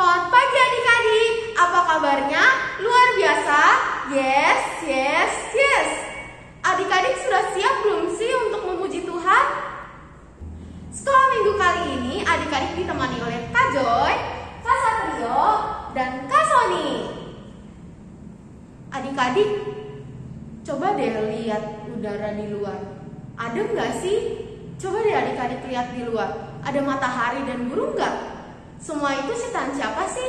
Selamat pagi adik-adik, apa kabarnya? Luar biasa? Yes, yes, yes. Adik-adik sudah siap belum sih untuk memuji Tuhan? Sekolah minggu kali ini adik-adik ditemani oleh Kak Joy, Kak Satrio, dan Kak Sony. Adik-adik, coba deh lihat udara di luar. Adem nggak sih? Coba deh adik-adik lihat di luar. Ada matahari dan burung nggak? Semua itu ciptaan siapa sih?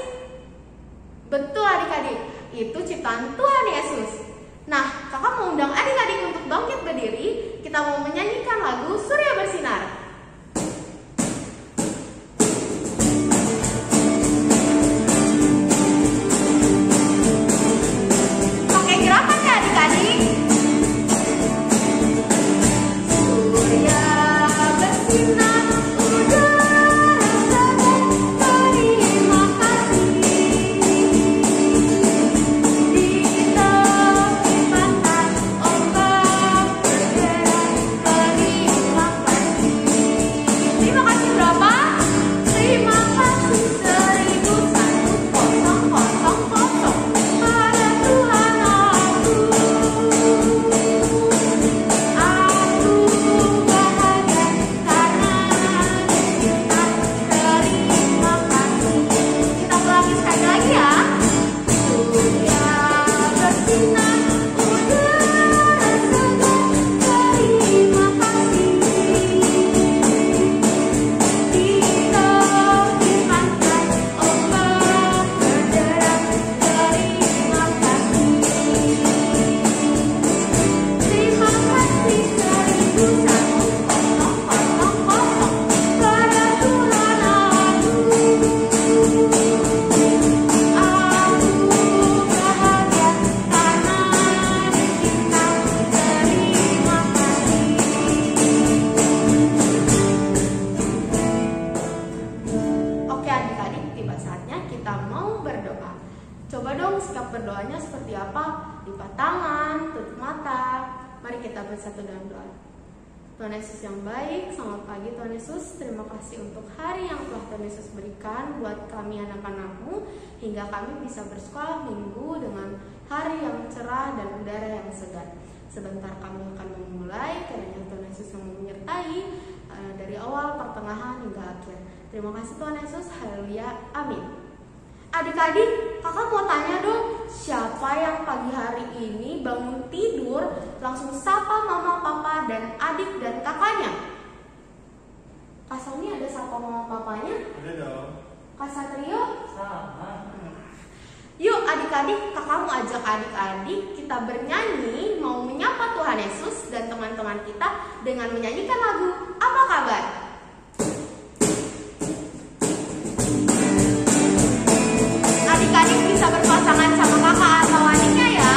Betul adik-adik, itu ciptaan Tuhan Yesus. Nah, kakak mau undang adik-adik untuk bangkit berdiri. Kita mau menyanyikan lagu Surya Bersinar. Pakai gerakan ya adik-adik. Surya bersinar. Coba dong sikap berdoanya seperti apa? Lipat tangan, tutup mata. Mari kita bersatu dalam doa. Tuhan Yesus yang baik, selamat pagi Tuhan Yesus. Terima kasih untuk hari yang telah Tuhan Yesus berikan buat kami anak-anak-Mu, hingga kami bisa bersekolah minggu dengan hari yang cerah dan udara yang segar. Sebentar kami akan memulai, kiranya Tuhan Yesus yang menyertai dari awal, pertengahan hingga akhir. Terima kasih Tuhan Yesus, haleluya, amin. Adik-adik, kakak mau tanya dong, siapa yang pagi hari ini bangun tidur langsung sapa mama, papa, dan adik dan kakaknya? Kak Sony ada sapa mama, papanya? Ada dong. Kak Satrio? Sama. Yuk adik-adik, kakak mau ajak adik-adik kita bernyanyi, mau menyapa Tuhan Yesus dan teman-teman kita dengan menyanyikan lagu Apa Kabar? Adik-adik bisa berpasangan sama kakak atau adiknya ya.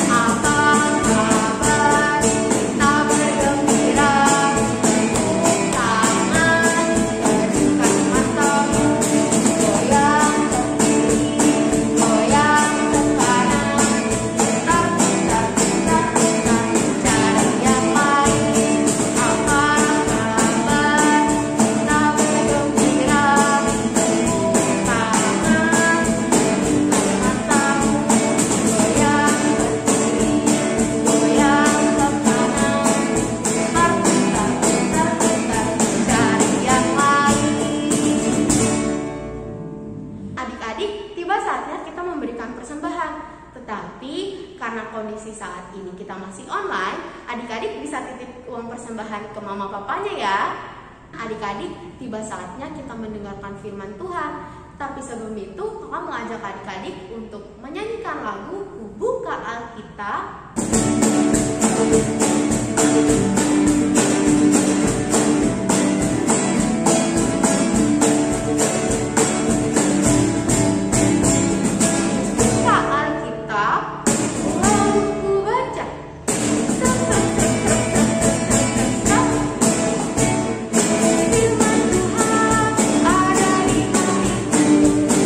Apa kabar? Kita bergembira. Tepuk tangan, berikan mata. Goyang ke kiri, goyang ke kanan. Putar, putar, putar, cari yang lain. Apa kabar? Kita bergembira. Tetapi karena kondisi saat ini kita masih online, adik-adik bisa titip uang persembahan ke mama papanya ya. Adik-adik, tiba saatnya kita mendengarkan firman Tuhan. Tapi sebelum itu, kakak mengajak adik-adik untuk menyanyikan lagu Buka Alkitab.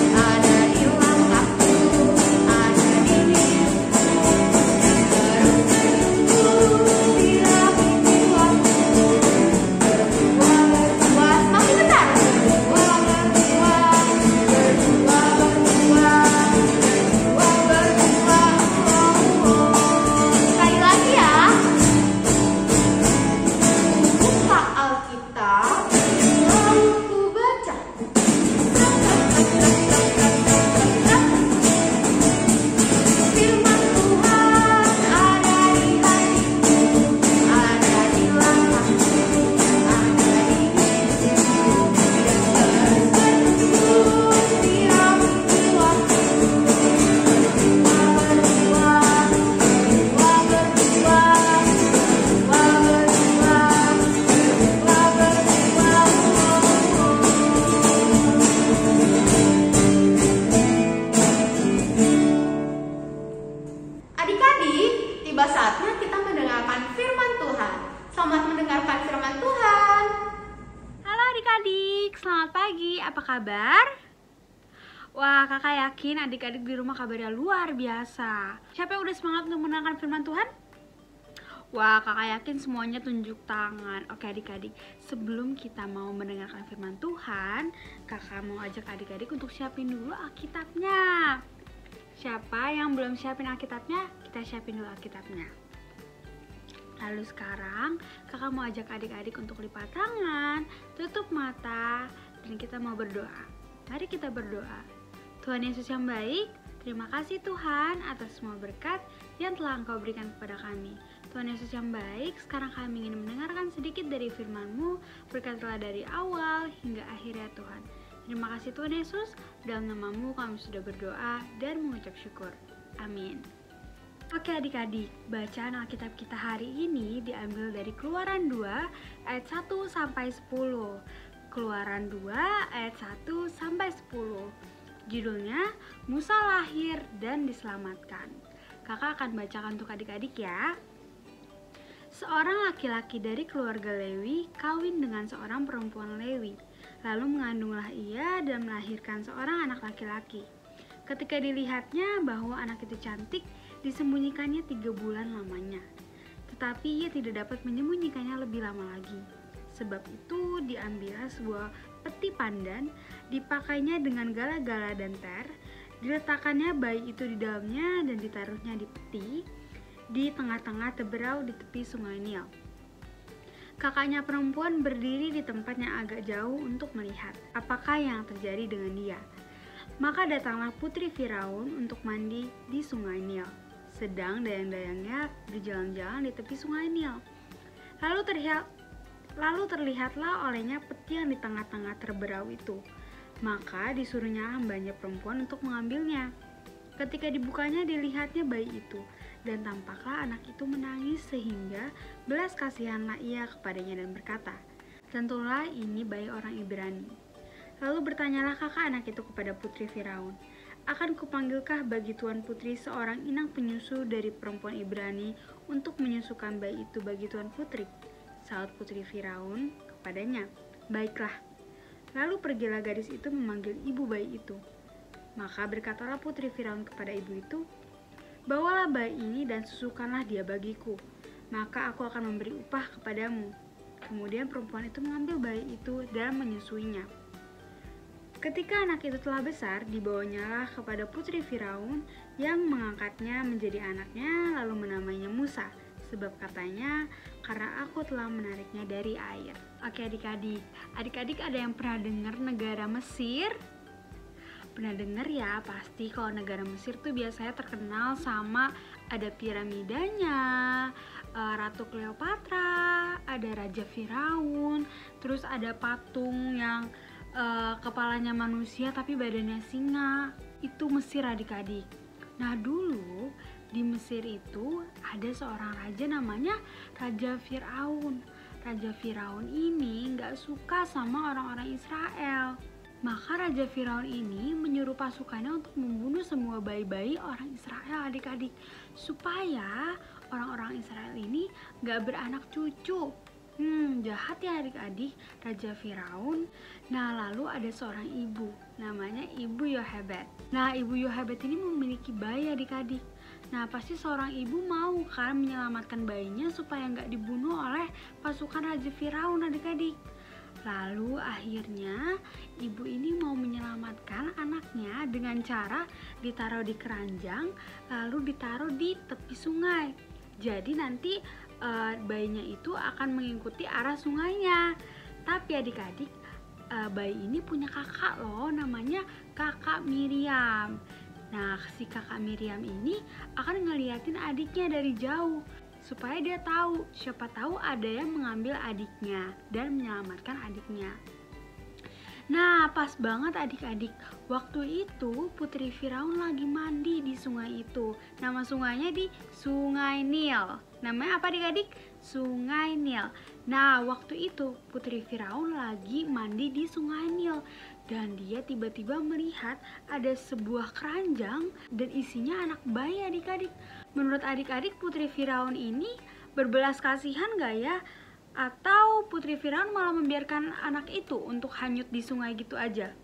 Ada di langkahku, ada di Wah, kakak yakin adik-adik di rumah kabarnya luar biasa. Siapa yang udah semangat untuk mendengarkan firman Tuhan? Wah, kakak yakin semuanya tunjuk tangan. Oke adik-adik, sebelum kita mau mendengarkan firman Tuhan, kakak mau ajak adik-adik untuk siapin dulu Alkitabnya. Siapa yang belum siapin Alkitabnya? Kita siapin dulu Alkitabnya. Lalu sekarang kakak mau ajak adik-adik untuk lipat tangan, tutup mata, dan kita mau berdoa. Mari kita berdoa. Tuhan Yesus yang baik, terima kasih Tuhan atas semua berkat yang telah Engkau berikan kepada kami. Tuhan Yesus yang baik, sekarang kami ingin mendengarkan sedikit dari firman-Mu, berkatlah dari awal hingga akhir ya Tuhan. Terima kasih Tuhan Yesus, dalam nama-Mu kami sudah berdoa dan mengucap syukur. Amin. Oke adik-adik, bacaan Alkitab kita hari ini diambil dari Keluaran 2 ayat 1 sampai 10. Keluaran 2 ayat 1 sampai 10. Judulnya Musa lahir dan diselamatkan. Kakak akan bacakan untuk adik-adik ya. Seorang laki-laki dari keluarga Lewi kawin dengan seorang perempuan Lewi. Lalu mengandunglah ia dan melahirkan seorang anak laki-laki. Ketika dilihatnya bahwa anak itu cantik, disembunyikannya 3 bulan lamanya. Tetapi ia tidak dapat menyembunyikannya lebih lama lagi. Sebab itu diambillah sebuah peti pandan, dipakainya dengan gala-gala dan ter, diletakkannya bayi itu di dalamnya dan ditaruhnya di peti, di tengah-tengah teberau di tepi sungai Nil. Kakaknya perempuan berdiri di tempat yang agak jauh untuk melihat apakah yang terjadi dengan dia. Maka datanglah putri Firaun untuk mandi di sungai Nil, sedang dayang-dayangnya berjalan-jalan di tepi sungai Nil. Lalu terlihatlah olehnya peti yang di tengah-tengah terberau itu. Maka disuruhnya hambanya perempuan untuk mengambilnya. Ketika dibukanya dilihatnya bayi itu, dan tampaklah anak itu menangis sehingga belas kasihanlah ia kepadanya dan berkata, tentulah ini bayi orang Ibrani. Lalu bertanyalah kakak anak itu kepada putri Firaun, akan kupanggilkah bagi tuan putri seorang inang penyusu dari perempuan Ibrani untuk menyusukan bayi itu bagi tuan putri? Saut putri Firaun kepadanya, baiklah. Lalu pergilah gadis itu memanggil ibu bayi itu. Maka berkatalah putri Firaun kepada ibu itu, bawalah bayi ini dan susukanlah dia bagiku, maka aku akan memberi upah kepadamu. Kemudian perempuan itu mengambil bayi itu dan menyusuinya. Ketika anak itu telah besar, dibawanyalah kepada putri Firaun yang mengangkatnya menjadi anaknya, lalu menamainya Musa, sebab katanya, karena aku telah menariknya dari air. Oke adik-adik, adik-adik ada yang pernah dengar negara Mesir? Pernah dengar ya, pasti kalau negara Mesir tuh biasanya terkenal sama ada piramidanya, Ratu Cleopatra, ada Raja Firaun, terus ada patung yang kepalanya manusia tapi badannya singa. Itu Mesir adik-adik. Nah dulu di Mesir itu ada seorang raja namanya Raja Firaun. Raja Firaun ini gak suka sama orang-orang Israel. Maka Raja Firaun ini menyuruh pasukannya untuk membunuh semua bayi-bayi orang Israel adik-adik, supaya orang-orang Israel ini gak beranak cucu. Jahat ya adik-adik Raja Firaun. Nah lalu ada seorang ibu, namanya Ibu Yohebed. Nah Ibu Yohebed ini memiliki bayi adik-adik. Nah pasti seorang ibu mau kan menyelamatkan bayinya supaya gak dibunuh oleh pasukan Raja Firaun adik-adik. Lalu akhirnya ibu ini mau menyelamatkan anaknya dengan cara ditaruh di keranjang lalu ditaruh di tepi sungai. Jadi nanti bayinya itu akan mengikuti arah sungainya. Tapi adik-adik, bayi ini punya kakak loh, namanya kakak Miriam. Nah si kakak Miriam ini akan ngeliatin adiknya dari jauh, supaya dia tahu, siapa tahu ada yang mengambil adiknya dan menyelamatkan adiknya. Nah pas banget adik-adik, waktu itu putri Firaun lagi mandi di sungai itu. Nama sungainya di Sungai Nil. Namanya apa adik-adik? Sungai Nil. Nah waktu itu putri Firaun lagi mandi di Sungai Nil, dan dia tiba-tiba melihat ada sebuah keranjang dan isinya anak bayi adik-adik. Menurut adik-adik putri Firaun ini berbelas kasihan gak ya? Atau putri Firaun malah membiarkan anak itu untuk hanyut di sungai gitu aja?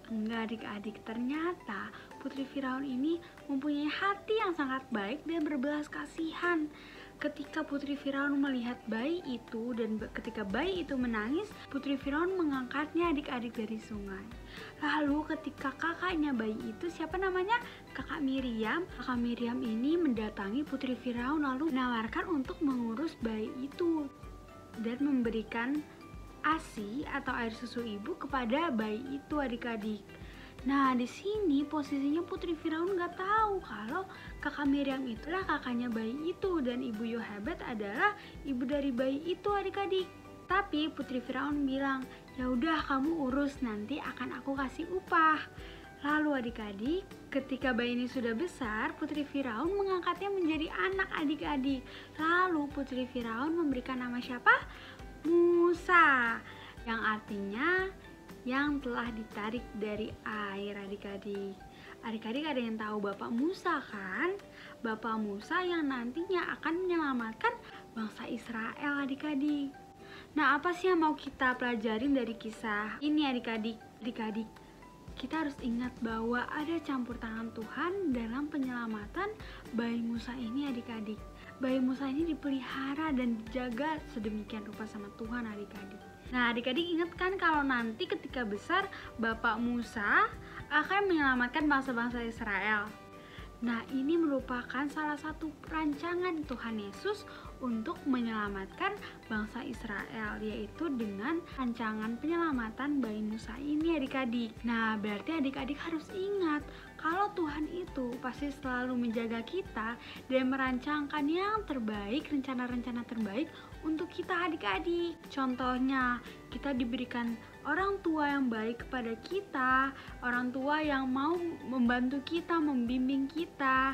Enggak adik-adik, ternyata Putri Firaun ini mempunyai hati yang sangat baik dan berbelas kasihan. Ketika Putri Firaun melihat bayi itu dan ketika bayi itu menangis, Putri Firaun mengangkatnya adik-adik dari sungai. Lalu ketika kakaknya bayi itu, siapa namanya? Kakak Miriam. Kakak Miriam ini mendatangi Putri Firaun lalu menawarkan untuk mengurus bayi itu dan memberikan ASI atau air susu ibu kepada bayi itu adik-adik. Nah, di sini posisinya Putri Firaun nggak tahu kalau kakak Miriam itulah kakaknya bayi itu dan ibu Yohebed adalah ibu dari bayi itu adik-adik. Tapi Putri Firaun bilang, ya udah kamu urus, nanti akan aku kasih upah. Lalu adik-adik, ketika bayi ini sudah besar, Putri Firaun mengangkatnya menjadi anak adik-adik. Lalu Putri Firaun memberikan nama siapa? Musa, yang artinya yang telah ditarik dari air adik-adik. Adik-adik ada yang tahu Bapak Musa kan? Bapak Musa yang nantinya akan menyelamatkan bangsa Israel adik-adik. Nah, apa sih yang mau kita pelajarin dari kisah ini adik-adik? Adik-adik, kita harus ingat bahwa ada campur tangan Tuhan dalam penyelamatan bayi Musa ini adik-adik. Bayi Musa ini dipelihara dan dijaga sedemikian rupa sama Tuhan adik-adik. Nah, adik-adik ingat kan kalau nanti ketika besar Bapak Musa akan menyelamatkan bangsa-bangsa Israel. Nah, ini merupakan salah satu rancangan Tuhan Yesus untuk menyelamatkan bangsa Israel, yaitu dengan rancangan penyelamatan bayi Musa ini adik-adik. Nah, berarti adik-adik harus ingat kalau Tuhan itu pasti selalu menjaga kita dan merancangkan yang terbaik, rencana-rencana terbaik untuk kita adik-adik. Contohnya, kita diberikan orang tua yang baik kepada kita, orang tua yang mau membantu kita, membimbing kita,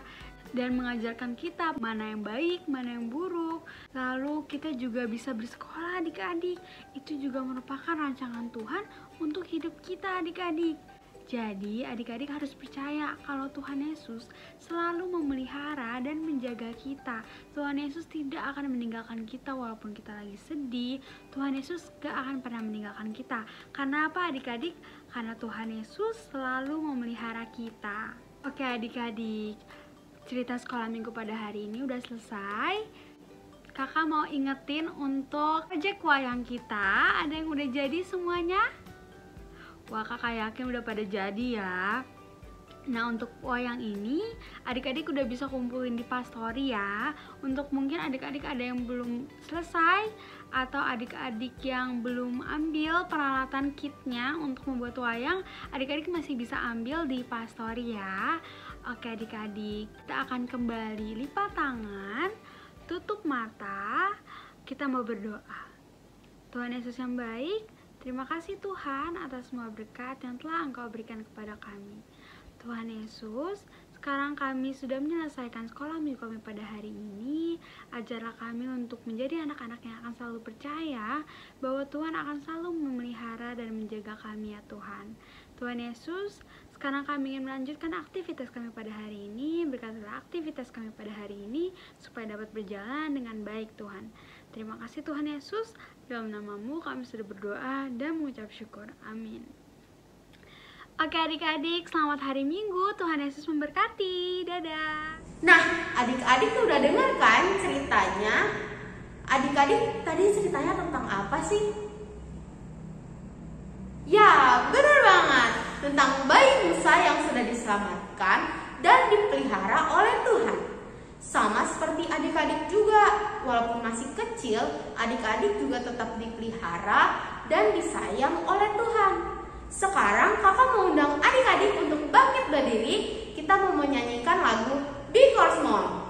dan mengajarkan kita mana yang baik, mana yang buruk. Lalu kita juga bisa bersekolah adik-adik. Itu juga merupakan rancangan Tuhan untuk hidup kita adik-adik. Jadi adik-adik harus percaya kalau Tuhan Yesus selalu memelihara dan menjaga kita. Tuhan Yesus tidak akan meninggalkan kita walaupun kita lagi sedih. Tuhan Yesus gak akan pernah meninggalkan kita. Karena apa adik-adik? Karena Tuhan Yesus selalu memelihara kita. Oke adik-adik, cerita sekolah minggu pada hari ini udah selesai. Kakak mau ingetin untuk project wayang kita, ada yang udah jadi semuanya? Wah, kakak yakin udah pada jadi ya. Nah, untuk wayang ini adik-adik udah bisa kumpulin di Pastori ya. Untuk mungkin adik-adik ada yang belum selesai atau adik-adik yang belum ambil peralatan kitnya untuk membuat wayang, adik-adik masih bisa ambil di Pastori ya. Oke adik-adik, kita akan kembali lipat tangan, tutup mata, kita mau berdoa. Tuhan Yesus yang baik, terima kasih Tuhan atas semua berkat yang telah Engkau berikan kepada kami. Tuhan Yesus, sekarang kami sudah menyelesaikan sekolah minggu kami pada hari ini. Ajarlah kami untuk menjadi anak-anak yang akan selalu percaya bahwa Tuhan akan selalu memelihara dan menjaga kami ya Tuhan. Tuhan Yesus, sekarang kami ingin melanjutkan aktivitas kami pada hari ini. Berkatilah aktivitas kami pada hari ini supaya dapat berjalan dengan baik Tuhan. Terima kasih Tuhan Yesus, dalam nama-Mu kami sudah berdoa dan mengucap syukur. Amin. Oke adik-adik, selamat hari Minggu. Tuhan Yesus memberkati. Dadah. Nah, adik-adik udah dengar kan ceritanya? Adik-adik tadi ceritanya tentang apa sih? Ya, benar banget. Tentang bayi Musa yang sudah diselamatkan dan dipelihara oleh Tuhan. Sama seperti adik-adik juga, walaupun masih kecil, adik-adik juga tetap dipelihara dan disayang oleh Tuhan. Sekarang kakak mau undang adik-adik untuk bangkit berdiri. Kita mau menyanyikan lagu Big or Small.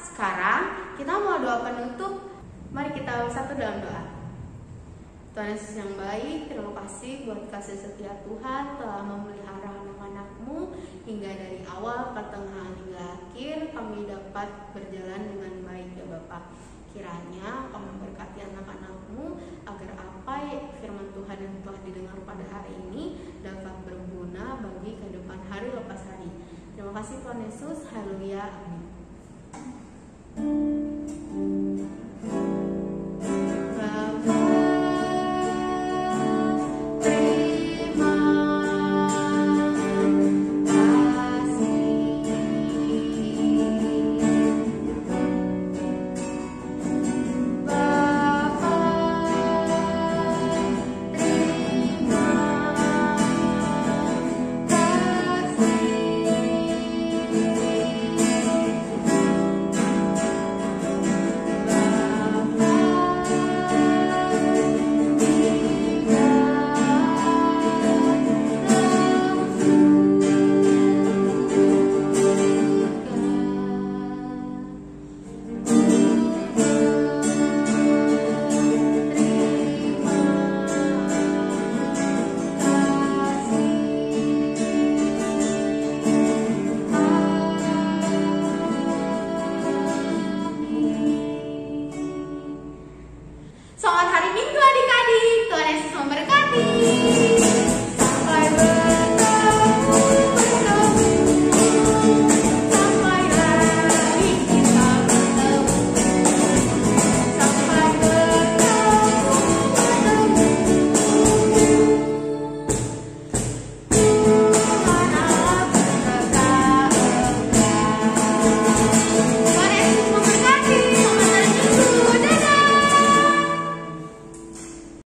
Sekarang kita mau doa penutup. Mari kita bersatu dalam doa. Tuhan Yesus yang baik, terima kasih buat kasih setia Tuhan telah memelihara anak-anak-Mu hingga dari awal, pertengahan hingga akhir kami dapat berjalan dengan baik ya Bapak. Kiranya Kamu berkati anak-anak-Mu agar apa firman Tuhan yang telah didengar pada hari ini dapat berguna bagi kehidupan hari lepas hari. Terima kasih Tuhan Yesus, haleluya, amin.